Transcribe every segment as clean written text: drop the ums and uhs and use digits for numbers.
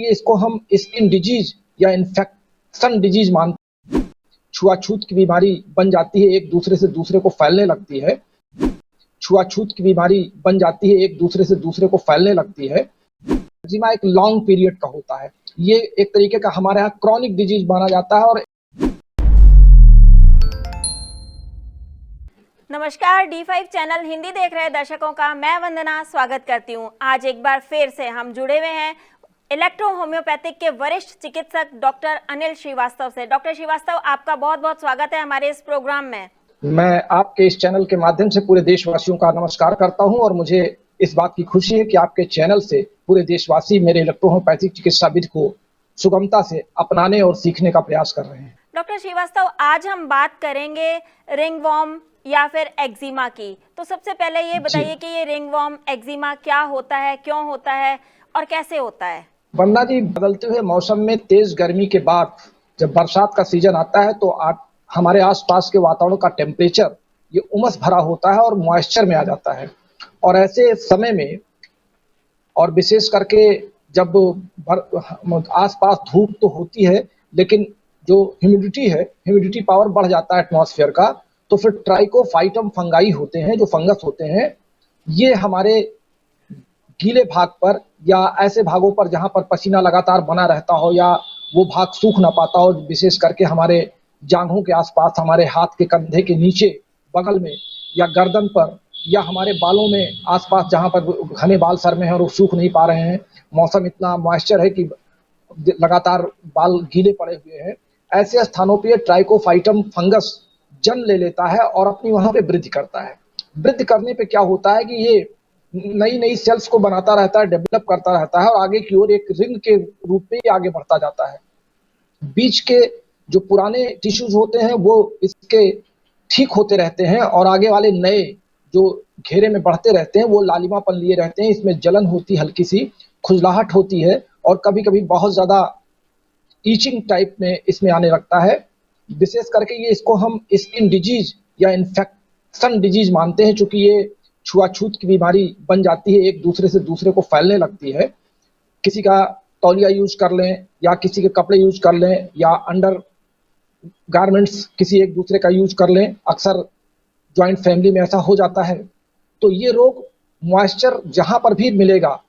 ये इसको हम स्किन डिजीज या इन्फेक्शन डिजीज मानते हैं। छुआछूत की बीमारी बन जाती है, एक दूसरे से दूसरे को फैलने लगती है। छुआछूत की बीमारी बन जाती है, एक दूसरे से दूसरे को फैलने लगती है। एक्जिमा एक लॉन्ग पीरियड का होता है। ये एक तरीके का हमारे यहाँ क्रॉनिक डिजीज माना जाता है। और नमस्कार, D5 चैनल हिंदी देख रहे दर्शकों का मैं वंदना स्वागत करती हूं। आज एक बार फिर से हम जुड़े हुए हैं इलेक्ट्रो होम्योपैथिक के वरिष्ठ चिकित्सक डॉक्टर अनिल श्रीवास्तव से। डॉक्टर श्रीवास्तव, आपका बहुत बहुत स्वागत है हमारे इस प्रोग्राम में। मैं आपके इस चैनल के माध्यम से पूरे देशवासियों का नमस्कार करता हूं और मुझे इस बात की खुशी है कि आपके चैनल से पूरे देशवासी मेरे इलेक्ट्रो होम्योपैथिक चिकित्सा विधि को सुगमता से अपनाने और सीखने का प्रयास कर रहे हैं। डॉक्टर श्रीवास्तव, आज हम बात करेंगे रिंगवॉर्म या फिर एक्जिमा की। तो सबसे पहले ये बताइए कि ये रिंगवॉर्म एक्जिमा क्या होता है, क्यों होता है और कैसे होता है? वंदना जी, बदलते हुए मौसम में तेज गर्मी के बाद जब बरसात का सीजन आता है तो हमारे आसपास के वातावरण का टेम्परेचर ये उमस भरा होता है और मॉइस्चर में आ जाता है। और ऐसे समय में और विशेष करके जब आसपास धूप तो होती है, लेकिन जो ह्यूमिडिटी पावर बढ़ जाता है एटमॉस्फेयर का, तो फिर ट्राइकोफाइटम फंगाई होते हैं, जो फंगस होते हैं, ये हमारे गीले भाग पर या ऐसे भागों पर जहां पर पसीना लगातार बना रहता हो या वो भाग सूख ना पाता हो, विशेष करके हमारे जांघों के आसपास, हमारे हाथ के कंधे के नीचे बगल में या गर्दन पर या हमारे बालों में आसपास जहां पर घने बाल सर में हैं और वो सूख नहीं पा रहे हैं, मौसम इतना मॉइस्चर है कि लगातार बाल गीले पड़े हुए हैं, ऐसे स्थानों पर ट्राइकोफाइटम फंगस जन्म ले लेता है और अपनी वहां पे वृद्धि करता है। वृद्धि करने पे क्या होता है कि ये नई नई सेल्स को बनाता रहता है, डेवलप करता रहता है और आगे की ओर एक रिंग के रूप में आगे बढ़ता जाता है। बीच के जो पुराने टिश्यूज होते हैं वो इसके ठीक होते रहते हैं और आगे वाले नए जो घेरे में बढ़ते रहते हैं वो लालिमापन लिए रहते हैं। इसमें जलन होती, हल्की सी खुजलाहट होती है और कभी कभी बहुत ज्यादा ईचिंग टाइप में इसमें आने लगता है। विशेष करके ये इसको हम स्किन डिजीज या इन्फेक्शन डिजीज मानते हैं, क्योंकि ये छुआछूत की बीमारी बन जाती है, एक दूसरे से दूसरे को फैलने लगती है। किसी का तौलिया यूज कर लें या किसी के कपड़े यूज कर लें या अंडर गारमेंट्स किसी एक दूसरे का यूज कर लें, अक्सर ज्वाइंट फैमिली में ऐसा हो जाता है। तो ये रोग मॉइस्चर जहां पर भी मिलेगा,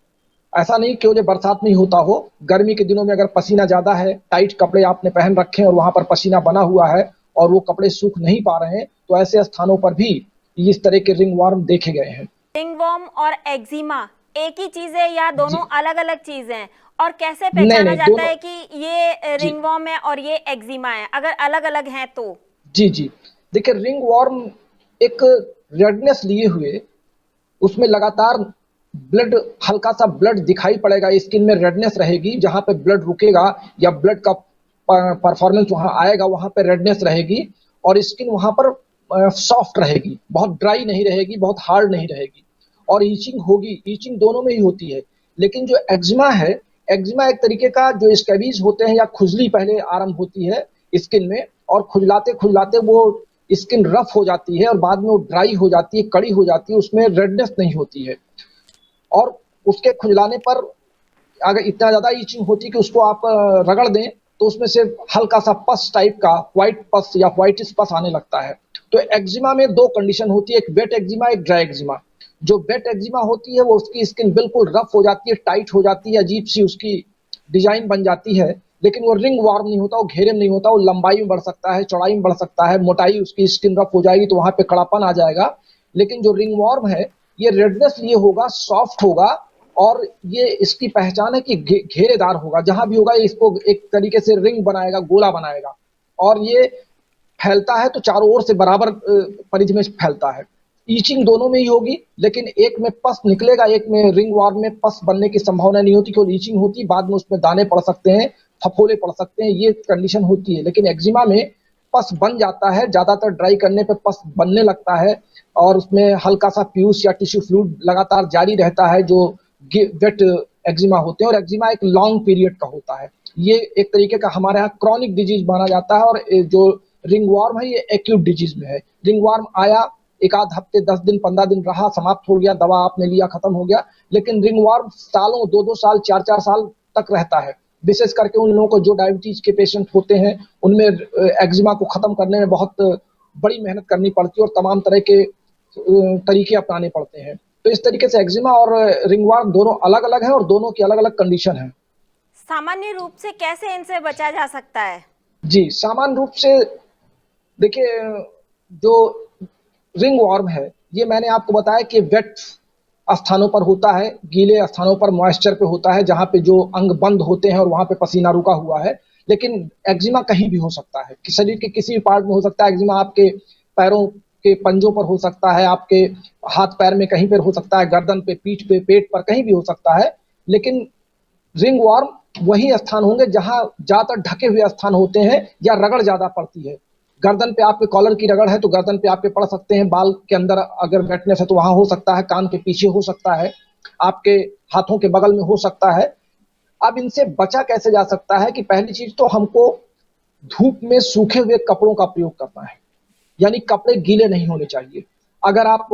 ऐसा नहीं केवल बरसात में ही होता हो, गर्मी के दिनों में अगर पसीना ज्यादा है, टाइट कपड़े आपने पहन रखे हैं और वहां पर पसीना बना हुआ है और वो कपड़े सूख नहीं पा रहे हैं, तो ऐसे स्थानों पर भी इस तरह के रिंगवॉर्म देखे गए हैं। रिंगवॉर्म और एक्जिमा एक ही चीज है या दोनों अलग अलग चीजें हैं? और कैसे पहचाना जाता है कि ये रिंगवॉर्म है और ये एक्जिमा है, अगर अलग अलग हैं तो? जी, देखिए, रिंगवॉर्म एक रेडनेस लिए हुए, उसमें लगातार ब्लड, हल्का सा ब्लड दिखाई पड़ेगा, स्किन में रेडनेस रहेगी, जहां पे ब्लड रुकेगा या ब्लड का परफॉर्मेंस वहां आएगा, वहां पे रेडनेस रहेगी और स्किन वहां पर सॉफ्ट रहेगी, बहुत ड्राई नहीं रहेगी, बहुत हार्ड नहीं रहेगी और ईचिंग होगी। ईचिंग दोनों में ही होती है। लेकिन जो एक्जिमा है, एक्जिमा एक तरीके का जो स्कैबीज होते हैं या खुजली पहले आरंभ होती है स्किन में और खुजलाते खुजलाते वो स्किन रफ हो जाती है और बाद में वो ड्राई हो जाती है, कड़ी हो जाती है, उसमें रेडनेस नहीं होती है। और उसके खुजलाने पर अगर इतना ज्यादा ईचिंग होती है कि उसको आप रगड़ दें तो उसमें से हल्का सा पस टाइप का व्हाइट पस या व्हाइटिश पस आने लगता है। तो एक्जिमा में दो कंडीशन होती है, एक वेट एक्जिमा, एक ड्राई एक्जिमा। जो वेट एक्जिमा होती है वो उसकी स्किन बिल्कुल रफ हो जाती है, टाइट हो जाती है, अजीब सी उसकी डिजाइन बन जाती है, लेकिन वो रिंग वॉर्म नहीं होता, वो घेरे में नहीं होता, वो लंबाई में बढ़ सकता है, चौड़ाई में बढ़ सकता है, मोटाई, उसकी स्किन रफ हो जाएगी तो वहां पे कड़ापन आ जाएगा। लेकिन जो रिंग वॉर्म है ये रेडनेस लिए होगा, सॉफ्ट होगा और ये इसकी पहचान है कि घेरेदार होगा, जहां भी होगा इसको एक तरीके से रिंग बनाएगा, गोला बनाएगा और ये फैलता है तो चारों ओर से बराबर परिधि में फैलता है। ईचिंग दोनों में ही होगी, लेकिन एक में पस निकलेगा, एक में रिंग वॉर्म में पस बनने की संभावना नहीं होती, केवल ईचिंग होती, बाद में उसमें दाने पड़ सकते हैं, फफोले पड़ सकते हैं, ये कंडीशन होती है। लेकिन एक्जिमा में पस बन जाता है, ज्यादातर ड्राई करने पे पस बनने लगता है और उसमें हल्का सा प्यूस या टिश्यू फ्लूइड लगातार जारी रहता है, जो वेट एक्जिमा होते हैं। और एक्जिमा एक लॉन्ग पीरियड का होता है, ये एक तरीके का हमारे यहाँ क्रॉनिक डिजीज माना जाता है। और जो रिंगवॉर्म है ये एक्यूट डिजीज में है। रिंगवॉर्म आया, एक आध हफ्ते, 10 दिन, 15 दिन रहा, समाप्त हो गया, दवा आपने लिया, खत्म हो गया। लेकिन रिंगवॉर्म सालों, 2-2 साल, 4-4 साल तक रहता है विशेष करके उन लोगों को जो डायबिटीज के पेशेंट होते हैं, उनमें एक्जिमा को खत्म करने में बहुत बड़ी मेहनत करनी पड़ती है और तमाम तरह के तरीके अपनाने पड़ते हैं। तो इस तरीके से एक्जिमा और रिंगवर्म दोनों अलग अलग हैं और दोनों की अलग अलग कंडीशन है। सामान्य रूप से कैसे इनसे बचा जा सकता है? जी, सामान्य रूप से देखिए, जो रिंगवर्म है, ये मैंने आपको बताया कि वेट स्थानों पर होता है, गीले स्थानों पर मॉइस्चर पे होता है, जहाँ पे जो अंग बंद होते हैं और वहाँ पे पसीना रुका हुआ है। लेकिन एक्जिमा कहीं भी हो सकता है, कि शरीर के किसी भी पार्ट में हो सकता है। एक्जिमा आपके पैरों के पंजों पर हो सकता है, आपके हाथ पैर में कहीं पर हो सकता है, गर्दन पे, पीठ पे, पेट पर, कहीं भी हो सकता है। लेकिन रिंगवर्म वही स्थान होंगे जहां ज्यादातर ढके हुए स्थान होते हैं या रगड़ ज्यादा पड़ती है। गर्दन पे आपके कॉलर की रगड़ है तो गर्दन पे आपके पड़ सकते हैं, बाल के अंदर अगर वेटनेस है तो वहां हो सकता है, कान के पीछे हो सकता है, आपके हाथों के बगल में हो सकता है। अब इनसे बचा कैसे जा सकता है कि पहली चीज तो हमको धूप में सूखे हुए कपड़ों का प्रयोग करना है, यानी कपड़े गीले नहीं होने चाहिए। अगर आप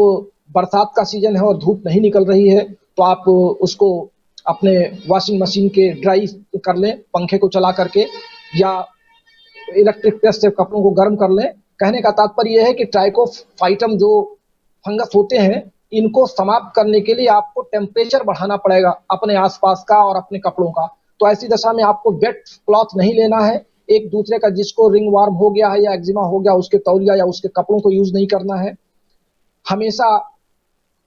बरसात का सीजन है और धूप नहीं निकल रही है तो आप उसको अपने वॉशिंग मशीन के ड्राई कर लें, पंखे को चला करके, या इलेक्ट्रिक प्रेस से कपड़ों को गर्म कर लें। कहने का तात्पर्य यह है कि ट्राइकोफाइटम जो फंगस होते हैं, इनको समाप्त करने के लिए आपको टेम्परेचर बढ़ाना पड़ेगा अपने आसपास का और अपने कपड़ों का। तो ऐसी दशा में आपको वेट क्लॉथ नहीं लेना है। एक दूसरे का, जिसको रिंगवर्म हो गया है या एक्जिमा हो गया, उसके तौलिया या उसके कपड़ों को यूज नहीं करना है हमेशा।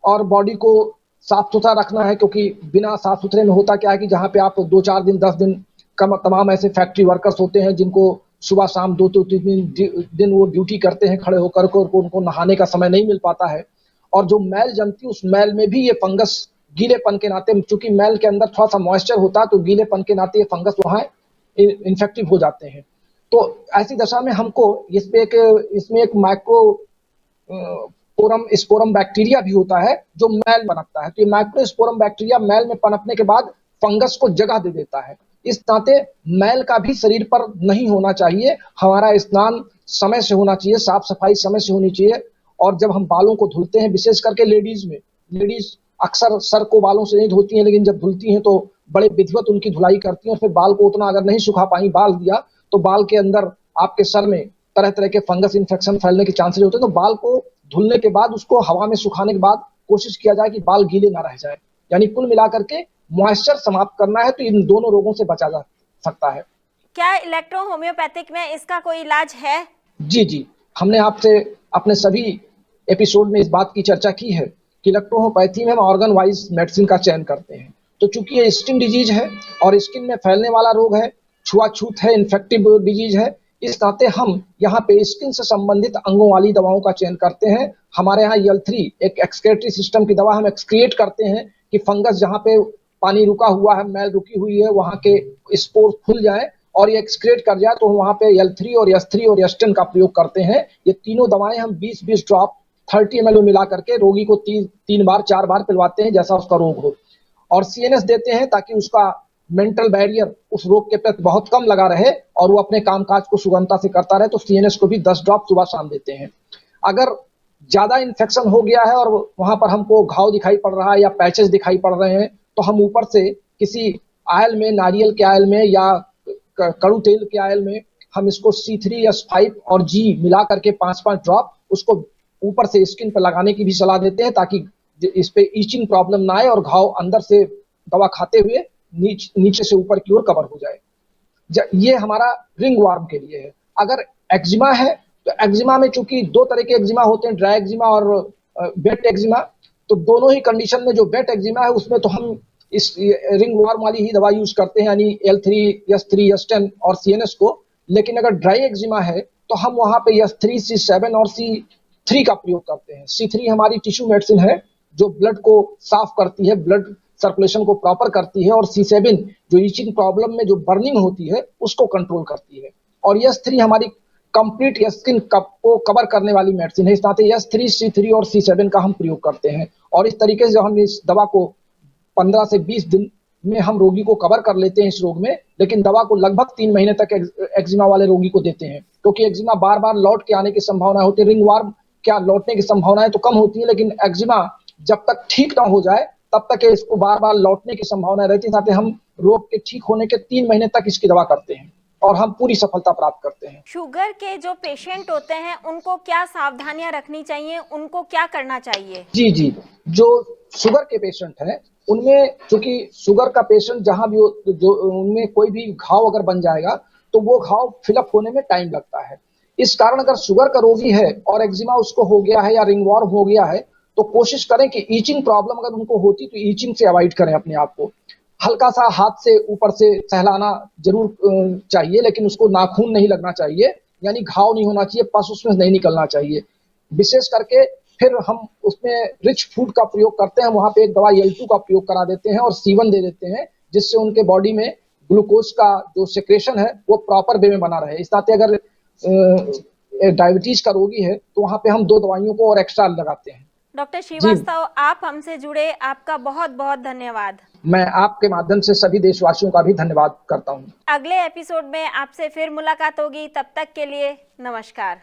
और बॉडी को साफ सुथरा रखना है, क्योंकि बिना साफ सुथरे में होता क्या है कि जहाँ पे आप 2-4 दिन 10 दिन तमाम ऐसे फैक्ट्री वर्कर्स होते हैं जिनको सुबह शाम 2-3 दिन वो ड्यूटी करते हैं खड़े होकर को, उनको नहाने का समय नहीं मिल पाता है। और जो मैल जमती है उस मैल में भी ये फंगस गीलेपन के नाते, चूंकि मैल के अंदर थोड़ा सा मॉइस्चर होता है तो गीलेपन के नाते ये फंगस वहां इन्फेक्टिव हो जाते हैं। तो ऐसी दशा में हमको इसमें एक माइक्रो स्पोरम बैक्टीरिया भी होता है जो मैल पनपता है। तो ये माइक्रोस्पोरम बैक्टीरिया मैल में पनपने के बाद फंगस को जगह दे देता है। इस नाते मैल का भी शरीर पर नहीं होना चाहिए। हमारा स्नान समय से होना चाहिए, साफ सफाई समय से होनी चाहिए। और जब हम बालों को धुलते हैं, विशेष करके लेडीज अक्सर सर को बालों से नहीं धोती हैं, लेकिन जब धुलती हैं तो बड़े विधिवत उनकी धुलाई करती हैं। और फिर बाल को उतना अगर नहीं सुखा पाई, बाल दिया तो बाल के अंदर आपके सर में तरह तरह के फंगस इन्फेक्शन फैलने के चांसेस होते हैं। तो बाल को धुलने के बाद उसको हवा में सुखाने के बाद कोशिश किया जाए कि बाल गीले ना रह जाए। यानी कुल मिलाकर के मॉइस्चर समाप्त करना है, तो इन दोनों रोगों से बचा जा सकता है। क्या इलेक्ट्रो होम्योपैथिक में इसका कोई इलाज है? जी, हमने आपसे अपने सभी एपिसोड में इस बात की चर्चा की है कि इलेक्ट्रो होम्योपैथी में हम ऑर्गन वाइज मेडिसिन का चयन करते हैं। तो चूंकि ये स्किन डिजीज है और स्किन में फैलने वाला रोग है, छुआछूत है, इन्फेक्टिव डिजीज है, इस नाते हम यहाँ पे स्किन से संबंधित अंगों वाली दवाओं का चयन करते हैं। हमारे यहाँ EL3 एक एक्सक्रेटरी सिस्टम की दवा हम एक्सक्रिएट करते हैं कि फंगस जहाँ पे पानी रुका हुआ है, मैल रुकी हुई है, वहाँ के स्पोर खुल जाए और ये एक्सक्रिएट कर जाए, तो वहाँ पे L3 और S3 और S10 का प्रयोग करते हैं। ये तीनों दवाएं हम 20-20 ड्रॉप 30 ml में मिला करके रोगी को 3 बार 4 बार पिलवाते हैं, जैसा उसका रोग हो। और CNS देते हैं ताकि उसका मेंटल बैरियर उस रोग के प्रति बहुत कम लगा रहे और वो अपने कामकाज को सुगमता से करता रहे। तो CNS को भी 10 ड्रॉप सुबह शाम देते हैं। अगर ज्यादा इन्फेक्शन हो गया है और वहां पर हमको घाव दिखाई पड़ रहा है या पैचेस दिखाई पड़ रहे हैं, तो हम ऊपर से किसी आयल में, नारियल के आयल में या कड़ू तेल के आयल में हम इसको C3S5 और G मिला करके 5-5 ड्रॉप उसको ऊपर से स्किन पर लगाने की भी सलाह देते हैं, ताकि इस पे ईचिंग प्रॉब्लम ना आए और घाव अंदर से दवा खाते हुए नीचे से ऊपर की ओर कवर हो जाए। ये हमारा रिंगवर्म के लिए है। अगर एक्जिमा है तो एक्जिमा में चूंकि 2 तरह के एक्जिमा होते हैं, ड्राई एक्जिमा और वेट एक्जिमा। तो दोनों ही कंडीशन में जो वेट एक्जिमा है उसमें तो हम इस रिंगवर्म वाली ही दवा यूज करते हैं, यानी L3, S3, S10 और CNS को। लेकिन अगर ड्राई एक्जिमा है तो हम वहां पे S3, C7 और C3 का प्रयोग करते हैं। C3 हमारी टिश्यू मेडिसिन है जो ब्लड को साफ करती है, ब्लड सर्कुलेशन को प्रॉपर करती है। और C7 जो ईचिंग प्रॉब्लम में जो बर्निंग होती है उसको कंट्रोल करती है। और S3 हमारी कंप्लीट स्किन को कवर करने वाली मेडिसिन है। इस नाते S3, C3 और C7 का हम प्रयोग करते हैं। और इस तरीके से हम इस दवा को 15 से 20 दिन में हम रोगी को कवर कर लेते हैं इस रोग में। लेकिन दवा को लगभग 3 महीने तक एक्जिमा वाले रोगी को देते हैं, क्योंकि एक्जिमा बार बार लौट के आने की संभावना होती है। रिंगवर्म क्या लौटने की संभावनाएं तो कम होती है, लेकिन एक्जिमा जब तक ठीक ना हो जाए तब तक इसको बार बार लौटने की संभावना रहती है। साथ ही हम रोग के ठीक होने के 3 महीने तक इसकी दवा करते हैं और हम पूरी सफलता प्राप्त करते हैं। शुगर के जो पेशेंट होते हैं उनको क्या सावधानियां रखनी चाहिए, उनको क्या करना चाहिए? जी, जो शुगर के पेशेंट हैं उनमें, चूंकि शुगर का पेशेंट जहां भी जो उनमें कोई भी घाव अगर बन जाएगा तो वो घाव फिलअप होने में टाइम लगता है। इस कारण अगर शुगर का रोगी है और एक्जिमा उसको हो गया है या रिंगवॉर्म हो गया है तो कोशिश करें कि ईचिंग प्रॉब्लम अगर उनको होती तो ईचिंग से अवॉइड करें अपने आप को। हल्का सा हाथ से ऊपर से सहलाना जरूर चाहिए, लेकिन उसको नाखून नहीं लगना चाहिए, यानी घाव नहीं होना चाहिए, पस उसमें नहीं निकलना चाहिए। विशेष करके फिर हम उसमें रिच फूड का प्रयोग करते हैं, वहां पे एक दवा L2 का प्रयोग करा देते हैं और C1 दे देते हैं, जिससे उनके बॉडी में ग्लूकोज का जो सेक्रेशन है वो प्रॉपर वे में बना रहे। इस नाते अगर डायबिटीज का रोगी है तो वहां पे हम 2 दवाइयों को और एक्स्ट्रा लगाते हैं। डॉक्टर श्रीवास्तव, आप हमसे जुड़े, आपका बहुत बहुत धन्यवाद। मैं आपके माध्यम से सभी देशवासियों का भी धन्यवाद करता हूँ। अगले एपिसोड में आपसे फिर मुलाकात होगी, तब तक के लिए नमस्कार।